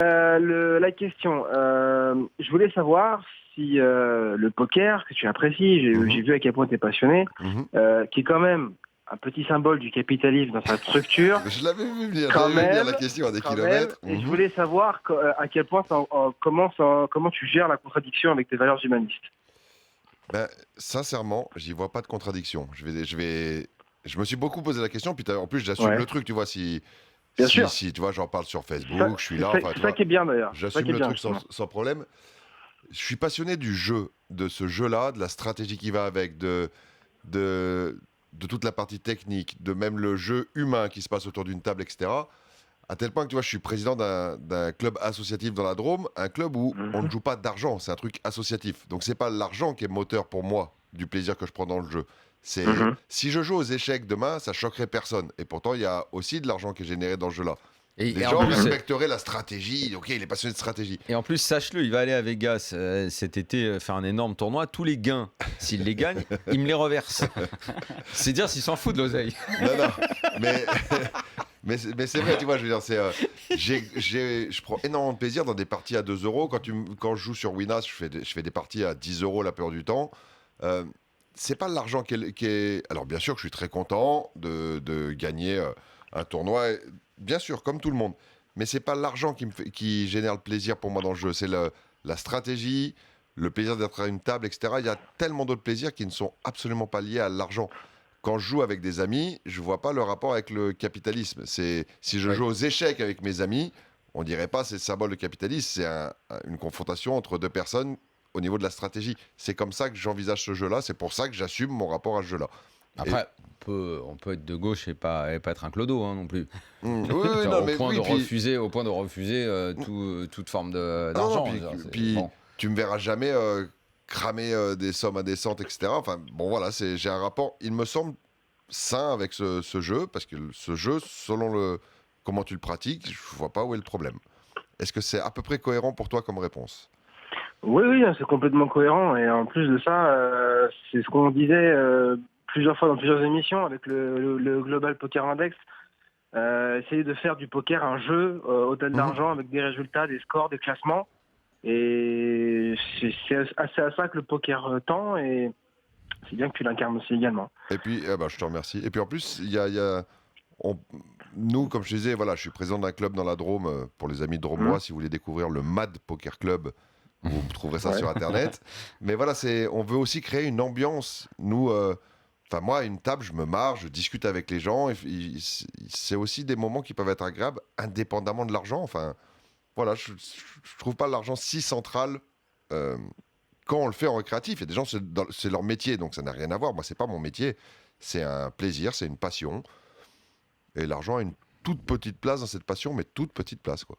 La question, je voulais savoir si le poker, que tu apprécies, j'ai vu à quel point tu es passionné, qui est quand même un petit symbole du capitalisme dans sa structure. Je l'avais vu venir, Quand j'avais vu venir même, la question à des quand kilomètres. même, et je voulais savoir à quel point, comment tu gères la contradiction avec tes valeurs humanistes. Ben, sincèrement, j'y vois pas de contradiction. Je me suis beaucoup posé la question, puis en plus j'assume le truc, tu vois, Bien sûr. si tu vois, j'en parle sur Facebook, je suis là, enfin, tu C'est ça vois, qui est bien d'ailleurs. j'assume le truc sans problème. Je suis passionné du jeu, de ce jeu-là, de la stratégie qui va avec, de toute la partie technique, de même le jeu humain qui se passe autour d'une table, etc. À tel point que tu vois, je suis président d'un club associatif dans la Drôme, un club où on ne joue pas d'argent, c'est un truc associatif. Donc c'est pas l'argent qui est moteur pour moi du plaisir que je prends dans le jeu. C'est si je joue aux échecs demain, ça choquerait personne. Et pourtant, il y a aussi de l'argent qui est généré dans ce jeu-là. Les gens respecteraient la stratégie. Ok, il est passionné de stratégie. Et en plus, sache-le, il va aller à Vegas cet été faire un énorme tournoi. Tous les gains, s'il les gagne, il me les reverse. C'est dire s'il s'en fout de l'oseille. Non, mais mais c'est vrai, tu vois, je veux dire, je prends énormément de plaisir dans des parties à 2 euros. Quand je joue sur Winas, je fais des parties à 10 euros la plupart du temps. C'est pas l'argent qui est. Alors, bien sûr que je suis très content de gagner un tournoi, bien sûr, comme tout le monde. Mais c'est pas l'argent qui génère le plaisir pour moi dans le jeu. C'est la stratégie, le plaisir d'être à une table, etc. Il y a tellement d'autres plaisirs qui ne sont absolument pas liés à l'argent. Quand je joue avec des amis, je vois pas le rapport avec le capitalisme. Si je joue aux échecs avec mes amis, on dirait pas c'est le symbole de capitalisme, c'est une confrontation entre deux personnes au niveau de la stratégie. C'est comme ça que j'envisage ce jeu-là, c'est pour ça que j'assume mon rapport à ce jeu-là. Après, on peut être de gauche et pas être un clodo hein, non plus. Oui, au point de refuser toute forme d'argent. Puis tu me verras jamais cramer des sommes indécentes, etc. Enfin, bon, voilà, j'ai un rapport, il me semble, sain avec ce jeu, parce que ce jeu, selon comment tu le pratiques, je vois pas où est le problème. Est-ce que c'est à peu près cohérent pour toi comme réponse ? Oui, c'est complètement cohérent. Et en plus de ça, c'est ce qu'on disait plusieurs fois dans plusieurs émissions avec le Global Poker Index. Essayer de faire du poker un jeu au-delà d'argent avec des résultats, des scores, des classements. Et c'est assez à ça que le poker tend. Et c'est bien que tu l'incarnes aussi également. Et puis, je te remercie. Et puis en plus, nous, comme je disais, voilà, je suis président d'un club dans la Drôme, pour les amis drômois, si vous voulez découvrir le MAD Poker Club, vous trouverez ça sur Internet. Mais voilà, on veut aussi créer une ambiance. Nous, moi, à une table, je me marre, je discute avec les gens. C'est aussi des moments qui peuvent être agréables, indépendamment de l'argent. Enfin, voilà, je trouve pas l'argent si central quand on le fait en récréatif. Il y a des gens, c'est leur métier, donc ça n'a rien à voir. Moi, c'est pas mon métier. C'est un plaisir, c'est une passion. Et l'argent a une toute petite place dans cette passion, mais toute petite place, quoi.